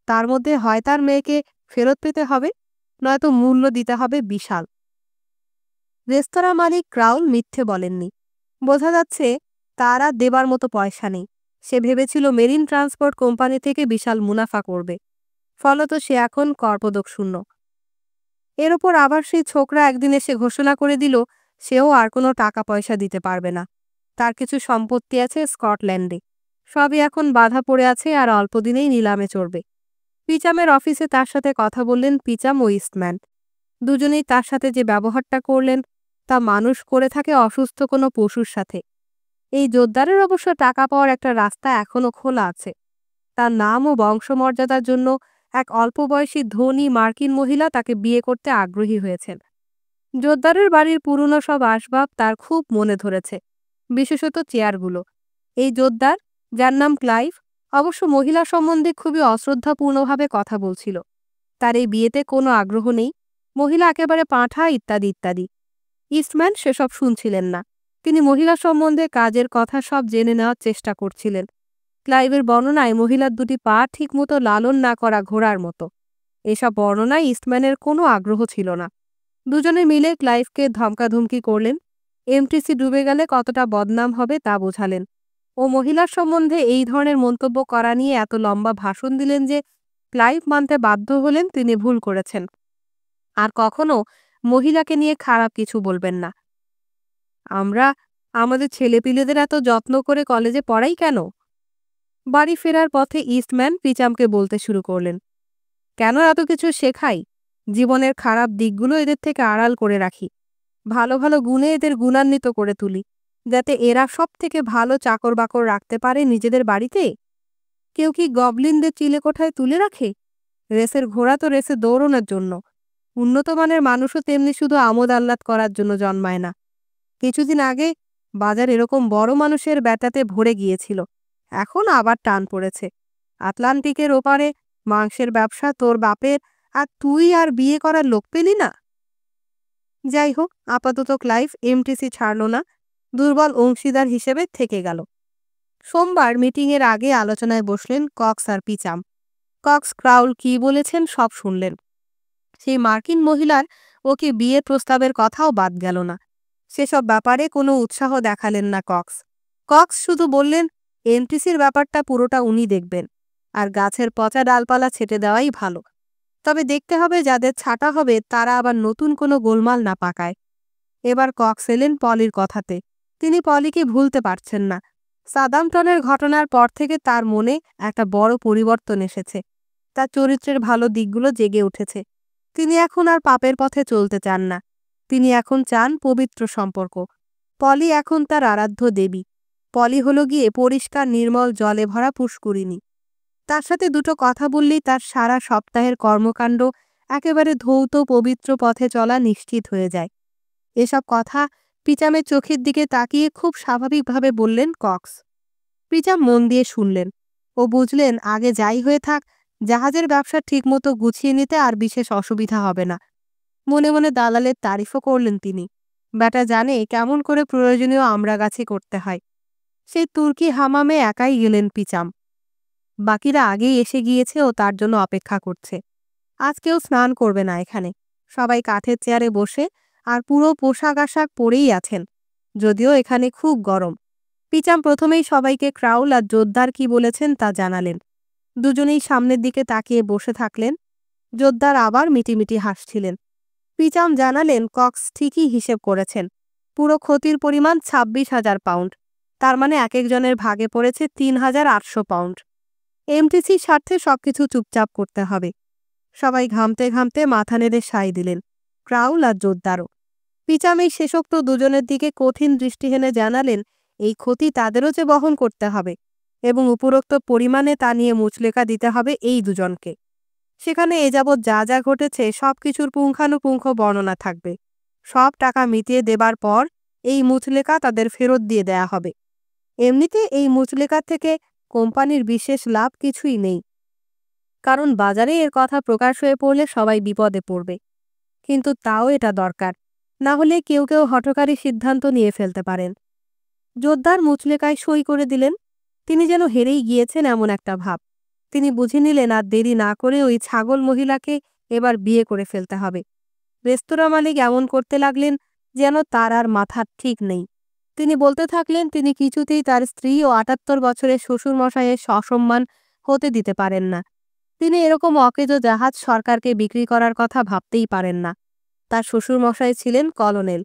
তার মধ্যে হয় তার মেয়েকে ফেরত পেতে হবে, নয়তো মূল্য দিতে হবে বিশাল। রেস্তোরাঁ মালিক ক্রাউল মিথ্যে বলেননি। বোঝা যাচ্ছে তার আর দেবার মতো পয়সা নেই। সে ভেবেছিল মেরিন ট্রান্সপোর্ট কোম্পানি থেকে বিশাল মুনাফা করবে, ফলত সে এখন কর্পদক শূন্য। এর ওপর আবার সেই ছোকরা একদিন এসে ঘোষণা করে দিল সেও আর কোনো টাকা পয়সা দিতে পারবে না। তার কিছু সম্পত্তি আছে স্কটল্যান্ডে, সবই এখন বাধা পড়ে আছে, আর অল্পদিনেই নিলামে চড়বে। পিচামের অফিসে তার সাথে কথা বললেন পিচাম ও ইস্টম্যান। দুজনেই তার সাথে যে ব্যবহারটা করলেন তা মানুষ করে থাকে অসুস্থ কোনো পশুর সাথে। এই জোরদারের অবশ্য টাকা পাওয়ার একটা রাস্তা এখনও খোলা আছে। তার নাম ও বংশমর্যাদার জন্য এক অল্প বয়সী ধনী মার্কিন মহিলা তাকে বিয়ে করতে আগ্রহী হয়েছেন। জোরদারের বাড়ির পুরনো সব আসবাব তার খুব মনে ধরেছে, বিশেষত চেয়ারগুলো। এই জোরদার, যার নাম ক্লাইভ, অবশ্য মহিলা সম্বন্ধে খুবই অশ্রদ্ধাপূর্ণভাবে কথা বলছিল। তার এই বিয়েতে কোনো আগ্রহ নেই, মহিলা একেবারে পাঁঠা, ইত্যাদি ইত্যাদি। ইস্টম্যান সেসব শুনছিলেন না। তিনি মহিলা সম্বন্ধে কাজের কথা সব জেনে নেওয়ার চেষ্টা করছিলেন। ক্লাইভের বর্ণনায় মহিলার 2টি পা ঠিকমতো লালন না করা ঘোড়ার মতো। এসব বর্ণনায় ইস্টম্যানের কোনো আগ্রহ ছিল না। দুজনে মিলে ক্লাইভকে ধমকাধমকি করলেন, এমটিসি ডুবে গেলে কতটা বদনাম হবে তা বোঝালেন। ও মহিলার সম্বন্ধে এই ধরনের মন্তব্য করা নিয়ে এত লম্বা ভাষণ দিলেন যে ক্লাইভ মানতে বাধ্য হলেন তিনি ভুল করেছেন, আর কখনো মহিলাকে নিয়ে খারাপ কিছু বলবেন না। আমরা আমাদের ছেলেপিলেদের এত যত্ন করে কলেজে পড়াই কেন? বাড়ি ফেরার পথে ইস্টম্যান পিচামকে বলতে শুরু করলেন, কেন এত কিছু শেখাই? জীবনের খারাপ দিকগুলো এদের থেকে আড়াল করে রাখি, ভালো ভালো গুণে এদের গুণান্বিত করে তুলি, যাতে এরা সব থেকে ভালো চাকর বাকর রাখতে পারে নিজেদের বাড়িতে। কেউ কি গবলিনদের চিলেকোঠায় তুলে রাখে? রেসের ঘোড়া তো রেসে দৌড়ানোর জন্য। উন্নত মানের মানুষও তেমনি শুধু আমোদ আহ্লাদ করার জন্য জন্মায় না। কিছুদিন আগে বাজার এরকম বড় মানুষের ব্যাটাতে ভরে গিয়েছিল, এখন আবার টান পড়েছে। আটলান্টিকের ওপারে মাংসের ব্যবসা তোর বাপের, আর তুই আর বিয়ে করার লোক পেলি না। যাই হোক, আপাতত ক্লাইভ এমটিসি ছাড়ল না, দুর্বল অংশীদার হিসেবে থেকে গেল। সোমবার মিটিংয়ের আগে আলোচনায় বসলেন কক্স আর পিচাম। কক্স ক্রাউল কি বলেছেন সব শুনলেন। সেই মার্কিন মহিলার ওকে বিয়ের প্রস্তাবের কথাও বাদ গেল না। সেসব ব্যাপারে কোনো উৎসাহ দেখালেন না কক্স। কক্স শুধু বললেন এমটিসির ব্যাপারটা পুরোটা উনি দেখবেন, আর গাছের পচা ডালপালা ছেটে দেওয়াই ভালো। তবে দেখতে হবে যাদের ছাঁটা হবে তারা আবার নতুন কোনো গোলমাল না পাকায়। এবার কক্স এলেন পলির কথাতে। তিনি পলিকে ভুলতে পারছেন না। সাদামটনের ঘটনার পর থেকে তার মনে একটা বড় পরিবর্তন এসেছে। তার চরিত্রের ভালো দিকগুলো জেগে উঠেছে। তিনি এখন আর পাপের পথে চলতে চান না। তিনি এখন চান পবিত্র সম্পর্ক। পলি এখন তার আরাধ্য দেবী। পলি হলো গিয়ে পরিষ্কার নির্মল জলে ভরা পুষ্করিণী। তার সাথে দুটো কথা বললেই তার সারা সপ্তাহের কর্মকাণ্ড একেবারে ধৌত পবিত্র পথে চলা নিশ্চিত হয়ে যায়। এসব কথা পিচামের চোখের দিকে তাকিয়ে খুব স্বাভাবিকভাবে বললেন কক্স। পিচাম মন দিয়ে শুনলেন। ও বুঝলেন আগে যাই হয়ে থাক, জাহাজের ব্যবসা ঠিকমতো গুছিয়ে নিতে আর বিশেষ অসুবিধা হবে না। মনে মনে দালালের তারিফও করলেন তিনি। ব্যাটা জানে কেমন করে প্রয়োজনীয় আমড়াগাছি করতে হয়। সেই তুর্কি হামামে একাই গেলেন পিচাম। বাকিরা আগেই এসে গিয়েছে ও তার জন্য অপেক্ষা করছে। আজ কেউ স্নান করবে না এখানে। সবাই কাঠের চেয়ারে বসে আর পুরো পোশাক আশাক পরেই আছেন, যদিও এখানে খুব গরম। পিচাম প্রথমেই সবাইকে ক্রাউল আর জোদ্দার কি বলেছেন তা জানালেন। দুজনেই সামনের দিকে তাকিয়ে বসে থাকলেন। জোদ্দার আবার মিটিমিটি হাসছিলেন। পিচাম জানালেন কক্স ঠিকই হিসেব করেছেন। পুরো ক্ষতির পরিমাণ 26,000 পাউন্ড। তার মানে এক একজনের ভাগে পড়েছে 3,800 পাউন্ড। এমটিসির স্বার্থে সবকিছু চুপচাপ করতে হবে। সবাই ঘামতে ঘামতে মাথা নেড়ে সায় দিলেন, ক্রাউল আর জোদ্দারও। পিচাম এই শেষোক্ত দুজনের দিকে কঠিন দৃষ্টি হেনে জানালেন এই ক্ষতি তাদেরও যে বহন করতে হবে, এবং উপরোক্ত পরিমাণে তা নিয়ে মুচলেকা দিতে হবে এই দুজনকে। সেখানে এ যাবৎ যা যা ঘটেছে সবকিছুর পুঙ্খানুপুঙ্খ বর্ণনা থাকবে। সব টাকা মিটিয়ে দেবার পর এই মুচলেকা তাদের ফেরত দিয়ে দেয়া হবে। এমনিতে এই মুচলেকার থেকে কোম্পানির বিশেষ লাভ কিছুই নেই, কারণ বাজারে এর কথা প্রকাশ হয়ে পড়লে সবাই বিপদে পড়বে। কিন্তু তাও এটা দরকার, না হলে কেউ কেউ হঠকারী সিদ্ধান্ত নিয়ে ফেলতে পারেন। জোদ্দার মুচলেকায় সই করে দিলেন। তিনি যেন হেরেই গিয়েছেন এমন একটা ভাব। তিনি বুঝে নিলেন আর দেরি না করে ওই ছাগল মহিলাকে এবার বিয়ে করে ফেলতে হবে। রেস্তোরাঁ মালিক এমন করতে লাগলেন যেন তার আর মাথার ঠিক নেই। তিনি বলতে থাকলেন তিনি কিছুতেই তার স্ত্রী ও ৭৮ বছরের শ্বশুরমশাইয়ের সসম্মান হতে দিতে পারেন না। তিনি এরকম অকেজো জাহাজ সরকারকে বিক্রি করার কথা ভাবতেই পারেন না। তার শ্বশুরমশাই ছিলেন কলোনেল।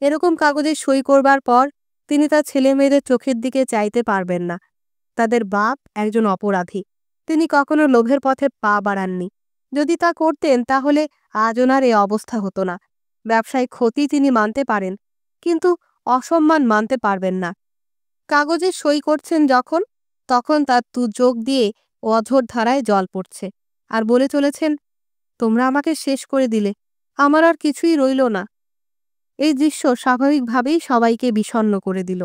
এরকম কাগজে সই করবার পর তিনি তার ছেলে মেয়েদের চোখের দিকে চাইতে পারবেন না। তাদের বাপ একজন অপরাধী। তিনি কখনো লোভের পথে পা বাড়াননি। যদি তা করতেন তাহলে আজ ওনার এ অবস্থা হতো না। ব্যবসায়িক ক্ষতি তিনি মানতে পারেন, কিন্তু অসম্মান মানতে পারবেন না। কাগজে সই করছেন যখন, তখন তার চোখ দিয়ে অঝোর ধারায় জল পড়ছে, আর বলে চলেছেন, তোমরা আমাকে শেষ করে দিলে, আমার আর কিছুই রইল না। এই দৃশ্য স্বাভাবিকভাবেই সবাইকে বিষণ্ণ করে দিল।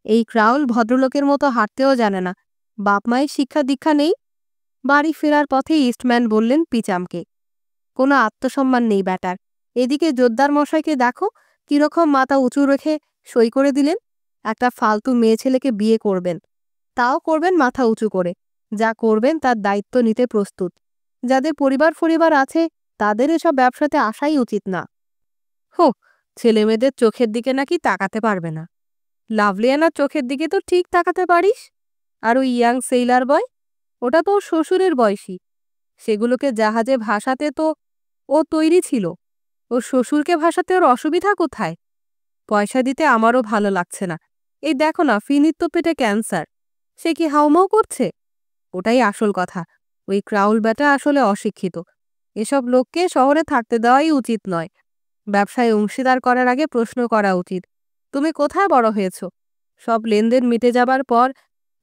এই ক্রাউল ভদ্রলোকের মতো হাঁটতেও জানে না, বাপ মায়ের শিক্ষা দীক্ষা নেই। বাড়ি ফেরার পথে ইস্টম্যান বললেন পিচামকে, কোনো আত্মসম্মান নেই ব্যাটার। এদিকে জোদ্দার মশাইকে দেখো কিরকম মাথা উঁচু রেখে সই করে দিলেন। একটা ফালতু মেয়ে ছেলেকে বিয়ে করবেন, তাও করবেন মাথা উঁচু করে। যা করবেন তার দায়িত্ব নিতে প্রস্তুত। যাদের পরিবার আছে তাদের এসব ব্যবসাতে আসাই উচিত না। হো, ছেলেমেয়েদের চোখের দিকে নাকি তাকাতে পারবে না। লাভলিয়ানার চোখের দিকে তো ঠিক তাকাতে পারিস। আর ওই ইয়াং সেইলার বয়, ওটা তো ওর শ্বশুরের বয়সী। সেগুলোকে জাহাজে ভাসাতে তো ও তৈরি ছিল। ওর শ্বশুরকে ভাসাতে ওর অসুবিধা কোথায়? পয়সা দিতে আমারও ভালো লাগছে না। এই দেখো না, ফিনির তো পেটে ক্যান্সার। সে কি হাউমাউ করছে? ওটাই আসল কথা। ওই ক্রাউল ব্যাটা আসলে অশিক্ষিত। এসব লোককে শহরে থাকতে দেওয়াই উচিত নয়। ব্যবসায় অংশীদার করার আগে প্রশ্ন করা উচিত, তুমি কোথায় বড় হয়েছ? সব লেনদেন মিটে যাবার পর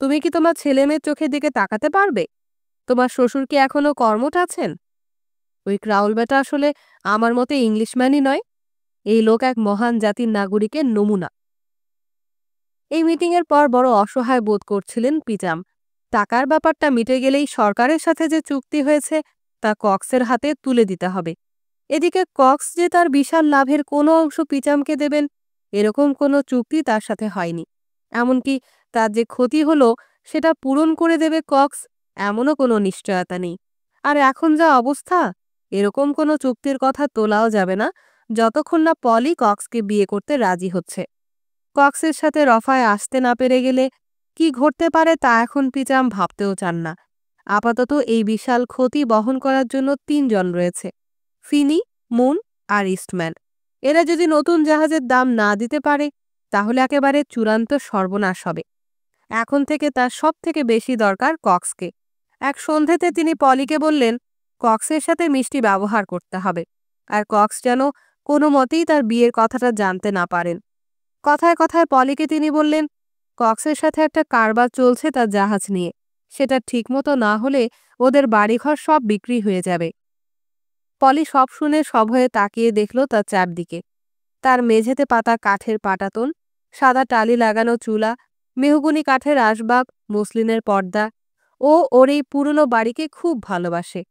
তুমি কি তোমার ছেলেমেয়ের চোখের দিকে তাকাতে পারবে? তোমার শ্বশুর কি এখনো কর্মঠ আছেন? ওই ক্রাউল ব্যাটা আসলে আমার মতে ইংলিশম্যানই নয়। এই লোক এক মহান জাতির নাগরিকের নমুনা। এই মিটিংয়ের পর বড় অসহায় বোধ করছিলেন পিজাম। টাকার ব্যাপারটা মিটে গেলেই সরকারের সাথে যে চুক্তি হয়েছে তা কক্সের হাতে তুলে দিতে হবে। এদিকে কক্স যে তার বিশাল লাভের কোনো অংশ পিচামকে দেবেন, এরকম কোনো চুক্তি তার সাথে হয়নি। এমনকি তার যে ক্ষতি হলো সেটা পূরণ করে দেবে কক্স, এমনও কোনো নিশ্চয়তা নেই। আর এখন যা অবস্থা, এরকম কোনো চুক্তির কথা তোলাও যাবে না যতক্ষণ না পলি কক্সকে বিয়ে করতে রাজি হচ্ছে। কক্সের সাথে রফায় আসতে না পেরে গেলে কি ঘটতে পারে তা এখন পিচাম ভাবতেও চান না। আপাতত এই বিশাল ক্ষতি বহন করার জন্য ৩ জন রয়েছে, ফিনি, মুন আর ইস্টম্যান। এরা যদি নতুন জাহাজের দাম না দিতে পারে তাহলে একেবারে চূড়ান্ত সর্বনাশ হবে। এখন থেকে তার সব থেকে বেশি দরকার কক্সকে। এক সন্ধেতে তিনি পলিকে বললেন, কক্সের সাথে মিষ্টি ব্যবহার করতে হবে, আর কক্স যেন কোনো মতেই তার বিয়ের কথাটা জানতে না পারেন। কথায় কথায় পলিকে তিনি বললেন, কক্সের সাথে একটা কারবার চলছে তার জাহাজ নিয়ে। সেটা ঠিকমতো না হলে ওদের বাড়িঘর সব বিক্রি হয়ে যাবে। পলি সব শুনে সভয়ে তাকিয়ে দেখল তার চারদিকে। তার মেঝেতে পাতা কাঠের পাটাতন, সাদা টালি লাগানো চুলা, মেহগুনি কাঠের আসবাব, মসলিনের পর্দা। ও ওর এই পুরনো বাড়িকে খুব ভালোবাসে।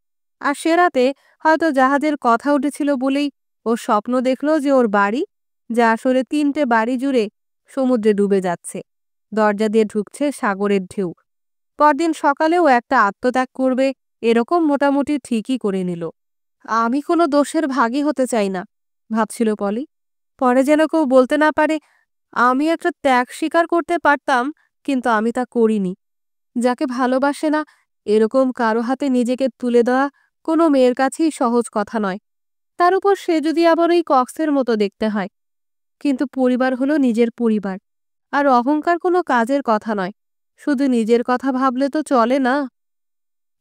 আর সে রাতে হয়তো জাহাজের কথা উঠেছিল বলেই ও স্বপ্ন দেখল যে ওর বাড়ি, যা আসলে ৩টে বাড়ি জুড়ে, সমুদ্রে ডুবে যাচ্ছে। দরজা দিয়ে ঢুকছে সাগরের ঢেউ। পরদিন সকালেও একটা আত্মত্যাগ করবে এরকম মোটামুটি ঠিকই করে নিল। আমি কোনো দোষের ভাগী হতে চাই না, ভাবছিল পলি। পরে যেন কেউ বলতে না পারে আমি একটা ত্যাগ স্বীকার করতে পারতাম, কিন্তু আমি তা করিনি। যাকে ভালোবাসে না এরকম কারো হাতে নিজেকে তুলে দেওয়া কোনো মেয়ের কাছেই সহজ কথা নয়। তার উপর সে যদি আবার ওই কক্সের মতো দেখতে হয়। কিন্তু পরিবার হলো নিজের পরিবার, আর অহংকার কোনো কাজের কথা নয়। শুধু নিজের কথা ভাবলে তো চলে না।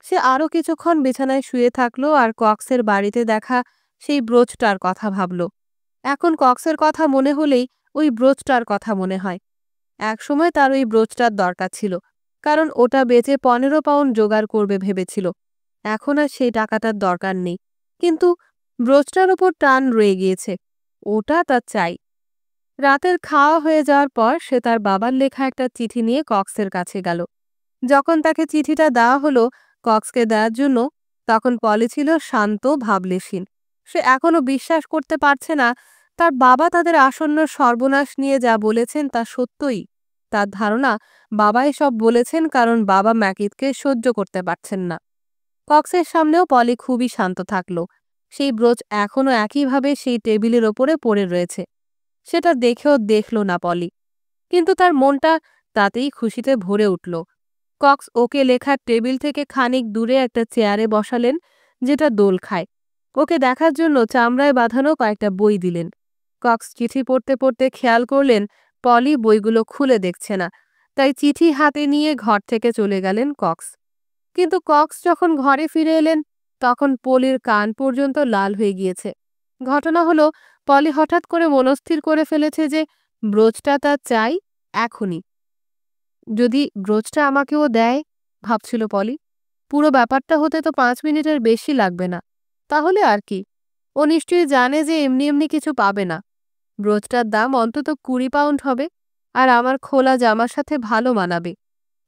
সে আরও কিছুক্ষণ বিছানায় শুয়ে থাকলো আর কক্সের বাড়িতে দেখা সেই ব্রোচটার কথা ভাবল। এখন কক্সের কথা মনে হলেই ওই ব্রোচটার কথা মনে হয়। একসময় তার ওই ব্রোচটার দরকার ছিল, কারণ ওটা বেচে ১৫ পাউন্ড জোগাড় করবে ভেবেছিল। এখন আর সেই টাকাটার দরকার নেই, কিন্তু ব্রোচটার ওপর টান রয়ে গিয়েছে। ওটা তার চাই। রাতের খাওয়া হয়ে যাওয়ার পর সে তার বাবার লেখা একটা চিঠি নিয়ে কক্সের কাছে গেল। যখন তাকে চিঠিটা দেওয়া হলো কক্সকে দেওয়ার জন্য, তখন পলি ছিল শান্ত, ভাবলেশীন। সে এখনো বিশ্বাস করতে পারছে না তার বাবা তাদের আসন্ন সর্বনাশ নিয়ে যা বলেছেন তা সত্যই। তার ধারণা বাবা এসব বলেছেন কারণ বাবা ম্যাকিথকে সহ্য করতে পারছেন না। কক্সের সামনেও পলি খুবই শান্ত থাকল। সেই ব্রোচ এখনো একইভাবে সেই টেবিলের ওপরে পড়ে রয়েছে। সেটা দেখেও দেখল না পলি, কিন্তু তার মনটা তাতেই খুশিতে ভরে উঠল। কক্স ওকে লেখার টেবিল থেকে খানিক দূরে একটা চেয়ারে বসালেন, যেটা দোল খায়। ওকে দেখার জন্য চামড়ায় বাঁধানো কয়েকটা বই দিলেন। কক্স চিঠি পড়তে পড়তে খেয়াল করলেন পলি বইগুলো খুলে দেখছে না, তাই চিঠি হাতে নিয়ে ঘর থেকে চলে গেলেন কক্স। কিন্তু কক্স যখন ঘরে ফিরে এলেন তখন পলির কান পর্যন্ত লাল হয়ে গিয়েছে। ঘটনা হলো, পলি হঠাৎ করে মনস্থির করে ফেলেছে যে ব্রোচটা তার চাই এখনই। যদি ব্রোচটা আমাকেও দেয়, ভাবছিল পলি, পুরো ব্যাপারটা হতে তো ৫ মিনিটের বেশি লাগবে না। তাহলে আর কি, ও নিশ্চয়ই জানে যে এমনি এমনি কিছু পাবে না। ব্রোচটার দাম অন্তত ২০ পাউন্ড হবে, আর আমার খোলা জামার সাথে ভালো মানাবে।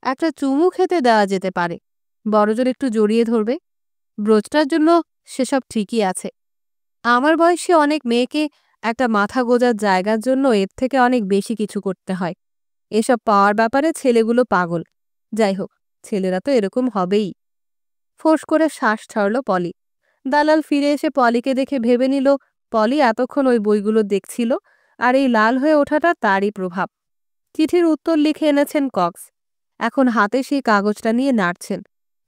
একটা চুমু খেতে দেওয়া যেতে পারে, বড়জোর একটু জড়িয়ে ধরবে। ব্রোচটার জন্য সেসব ঠিকই আছে। আমার বয়সী অনেক মেয়েকে একটা মাথা গোঁজার জায়গার জন্য এর থেকে অনেক বেশি কিছু করতে হয়। এসব পাওয়ার ব্যাপারে ছেলেগুলো পাগল। যাই হোক, ছেলেরা তো এরকম হবেই। ফোঁস করে শ্বাস ছাড়ল পলি। দালাল ফিরে এসে পলিকে দেখে ভেবে নিল পলি এতক্ষণ ওই বইগুলো দেখছিল, আর এই লাল হয়ে ওঠাটা তারই প্রভাব। চিঠির উত্তর লিখে এনেছেন কক্স। এখন হাতে সেই কাগজটা নিয়ে নাড়ছেন,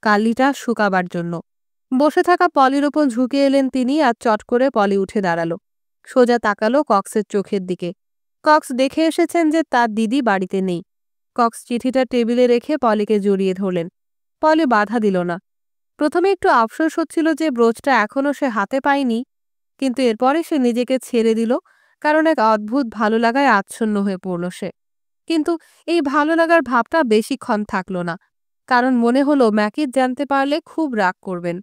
কালিটা শুকাবার জন্য। বসে থাকা পলির ওপর ঝুঁকে এলেন তিনি, আর চট করে পলি উঠে দাঁড়ালো। সোজা তাকালো কক্সের চোখের দিকে। কক্স দেখে এসেছেন যে তার দিদি বাড়িতে নেই। কক্স চিঠিটা টেবিলে রেখে পলিকে জড়িয়ে ধরলেন। পলি বাধা দিল না। প্রথমে একটু আফসোস হচ্ছিল যে ব্রোচটা এখনও সে হাতে পায়নি, কিন্তু এরপরে সে নিজেকে ছেড়ে দিল, কারণ এক অদ্ভুত ভালো লাগায় আচ্ছন্ন হয়ে পড়ল সে। কিন্তু এই ভালো লাগার ভাবটা বেশিক্ষণ থাকল না, কারণ মনে হলো ম্যাকিজ জানতে পারলে খুব রাগ করবেন।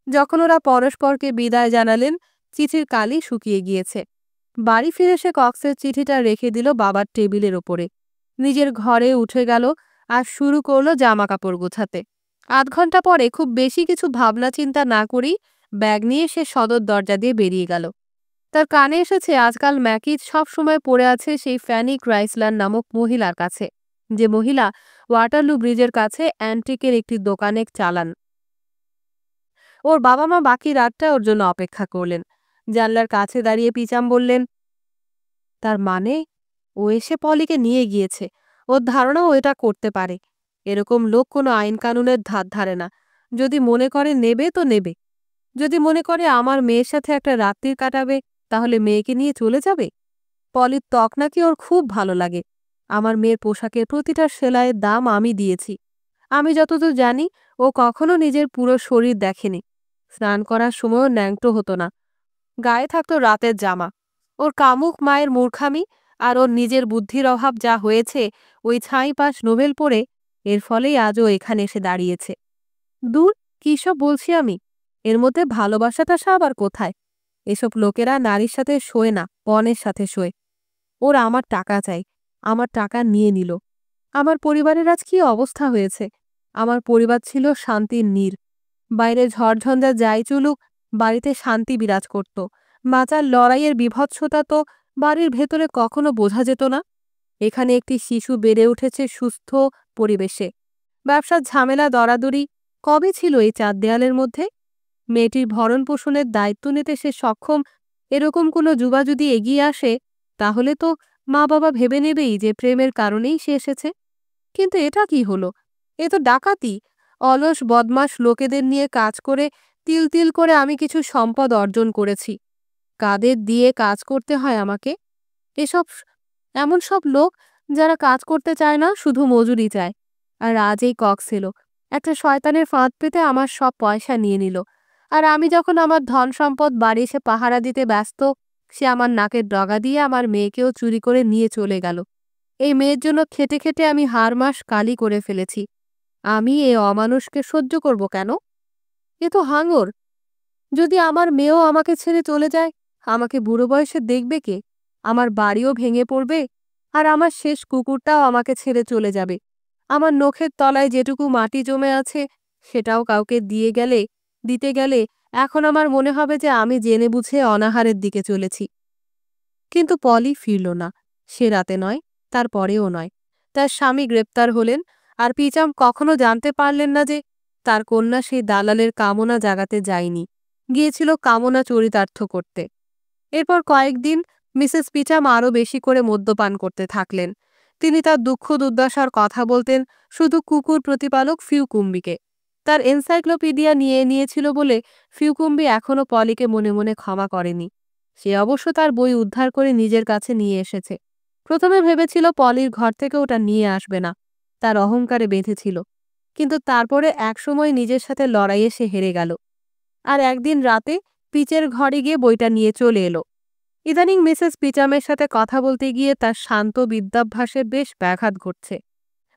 যখন ওরা পরস্পরকে বিদায় জানালেন, চিঠির কালি শুকিয়ে গিয়েছে। বাড়ি ফিরে সে কক্সের চিঠিটা রেখে দিল বাবার টেবিলের ওপরে। নিজের ঘরে উঠে গেল আর শুরু করলো জামা কাপড় গোছাতে। ৮ ঘন্টা পরে খুব বেশি কিছু ভাবনা চিন্তা না করেই ব্যাগ নিয়ে সে সদর দরজা দিয়ে বেরিয়ে গেল। তার কানে এসেছে আজকাল ম্যাকিজ সবসময় পড়ে আছে সেই ফ্যানি ক্রাইসলার নামক মহিলার কাছে, যে মহিলা ওয়াটারলু ব্রিজের কাছে অ্যান্টিকের একটি দোকানে চালান। ওর বাবা মা বাকি রাতটা ওর জন্য অপেক্ষা করলেন। জানলার কাছে দাঁড়িয়ে পিচাম বললেন, তার মানে ও এসে পলিকে নিয়ে গিয়েছে। ওর ধারণা ও এটা করতে পারে। এরকম লোক কোনো আইন কানুনের ধার ধারে না। যদি মনে করে নেবে তো নেবে। যদি মনে করে আমার মেয়ের সাথে একটা রাত্রির কাটাবে, তাহলে মেয়েকে নিয়ে চলে যাবে। পলির ত্বক নাকি ওর খুব ভালো লাগে। আমার মেয়ের পোশাকের প্রতিটা সেলাইয়ের দাম আমি দিয়েছি। আমি যতদূর জানি ও কখনো নিজের পুরো শরীর দেখেনি। স্নান করার সময়ও ন্যাংটো হতো না। গায়ে থাকতো রাতের জামা। ওর কামুক মায়ের মূর্খামি আর ওর নিজের বুদ্ধির অভাব যা হয়েছে ওই ছাইপাশ নোভেল পড়ে, এর ফলেই আজও এখানে এসে দাঁড়িয়েছে। দূর, কী সব বলছি আমি। এর মধ্যে ভালোবাসাটা আবার কোথায়? এসব লোকেরা নারীর সাথে শোয় না, পণের সাথে শোয়। ওর আমার টাকা চাই। আমার টাকা নিয়ে নিল। আমার পরিবারের আজ কী অবস্থা হয়েছে। আমার পরিবার ছিল শান্তির নীড়। বাইরে ঝড়ঝঞ্ঝা যাই চলুক, বাড়িতে শান্তি বিরাজ করত। বাঁচার লড়াইয়ের বিভৎসতা তো বাড়ির ভেতরে কখনো বোঝা যেত না। এখানে একটি শিশু বেড়ে উঠেছে সুস্থ পরিবেশে। ব্যবসার ঝামেলা দরাদরি কবে ছিল এই ৪ দেয়ালের মধ্যে? মেয়েটির ভরণ পোষণের দায়িত্ব নিতে সে সক্ষম এরকম কোনো যুবা যদি এগিয়ে আসে, তাহলে তো মা বাবা ভেবে নেবেই যে প্রেমের কারণেই সে এসেছে। কিন্তু এটা কি হলো? এ তো ডাকাতি। অলস বদমাশ লোকেদের নিয়ে কাজ করে তিল তিল করে আমি কিছু সম্পদ অর্জন করেছি। কাদের দিয়ে কাজ করতে হয় আমাকে? এসব এমন সব লোক যারা কাজ করতে চায় না, শুধু মজুরি চায়। আর আজ এই কক্স এলো, একটা শয়তানের ফাঁদ পেতে আমার সব পয়সা নিয়ে নিল। আর আমি যখন আমার ধন সম্পদ বাড়ি এসে পাহারা দিতে ব্যস্ত, সে আমার নাকের ডগা দিয়ে আমার মেয়েকেও চুরি করে নিয়ে চলে গেল। এই মেয়ের জন্য খেটে খেটে আমি হাড় মাস কালি করে ফেলেছি। আমি এ অমানুষকে সহ্য করব কেন? এ তো হাঙর। যদি আমার মেয়েও আমাকে ছেড়ে চলে যায়, আমাকে বুড়ো বয়সে দেখবে কে? আমার বাড়িও ভেঙে পড়বে, আর আমার শেষ কুকুরটাও আমাকে ছেড়ে চলে যাবে। আমার নখের তলায় যেটুকু মাটি জমে আছে, সেটাও কাউকে দিতে গেলে এখন আমার মনে হবে যে আমি জেনে বুঝে অনাহারের দিকে চলেছি। কিন্তু পলি ফিরল না। সে রাতে নয়, তার পরেও নয়। তার স্বামী গ্রেপ্তার হলেন, আর পিচাম কখনো জানতে পারলেন না যে তার কন্যা সেই দালালের কামনা জাগাতে যায়নি, গিয়েছিল কামনা চরিতার্থ করতে। এরপর কয়েকদিন মিসেস পিচাম আরও বেশি করে মদ্যপান করতে থাকলেন। তিনি তার দুঃখ দুর্দশার কথা বলতেন শুধু কুকুর প্রতিপালক ফিউকুম্বিকে। তার এনসাইক্লোপিডিয়া নিয়ে নিয়েছিল বলে ফিউকুম্বি এখনও পলিকে মনে মনে ক্ষমা করেনি। সে অবশ্য তার বই উদ্ধার করে নিজের কাছে নিয়ে এসেছে। প্রথমে ভেবেছিল পলির ঘর থেকে ওটা নিয়ে আসবে না, তার অহংকারে বেঁধেছিল। কিন্তু তারপরে একসময় নিজের সাথে লড়াইয়ে সে হেরে গেল, আর একদিন রাতে পিচের ঘরে গিয়ে বইটা নিয়ে চলে এলো। ইদানিং মিসেস পিচামের সাথে কথা বলতে গিয়ে তার শান্ত বিদ্যাভ্যাসে বেশ ব্যাঘাত ঘটছে।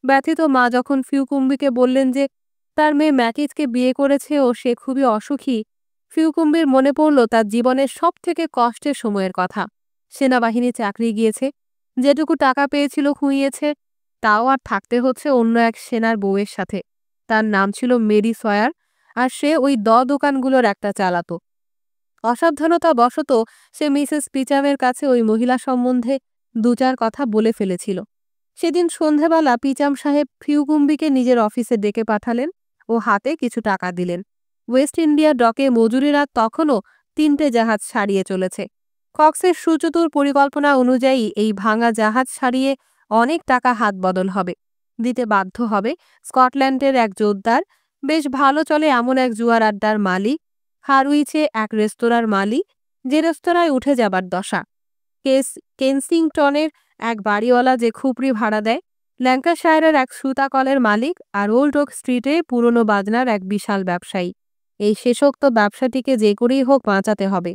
ব্যথিত মা যখন ফিউকুম্বিকে বললেন যে তার মেয়ে ম্যাকিজকে বিয়ে করেছে ও সে খুবই অসুখী, ফিউকুম্বির মনে পড়ল তার জীবনের সব থেকে কষ্টের সময়ের কথা। সেনাবাহিনী চাকরি গিয়েছে, যেটুকু টাকা পেয়েছিল খুইয়েছে, তাও আর থাকতে হচ্ছে অন্য এক সেনার বউয়ের সাথে। তার নাম ছিল মেরি সয়ার, আর সে ওই দোকানগুলোর একটা চালাতো। অসাবধানতা বশত সে মিসেস পিচামের কাছে ওই মহিলা সম্বন্ধে ২-৪ কথা বলে ফেলেছিল। সেদিন সন্ধেবেলা পিচাম সাহেব ফিউকুম্বিকে নিজের অফিসে ডেকে পাঠালেন ও হাতে কিছু টাকা দিলেন। ওয়েস্ট ইন্ডিয়া ডকে মজুরিরা তখনও 3টে জাহাজ সারিয়ে চলেছে। কক্সের সুচতুর পরিকল্পনা অনুযায়ী এই ভাঙা জাহাজ সারিয়ে অনেক টাকা হাত বদল হবে, দিতে বাধ্য হবে স্কটল্যান্ডের এক জোরদার, বেশ ভালো চলে এমন এক জুয়ার আড্ডার মালিক, হারউইচে এক রেস্তোরাঁর মালিক, যে রেস্তোরাঁয় উঠে যাবার দশা, কেনসিংটনের এক বাড়িওয়ালা যে খুপড়ি ভাড়া দেয়, ল্যাঙ্কাশায়ারের এক সুতাকলের মালিক, আর ওল্ড ওক স্ট্রিটে পুরনো বাজনার এক বিশাল ব্যবসায়ী। এই শেষোক্ত ব্যবসাটিকে যে করেই হোক বাঁচাতে হবে।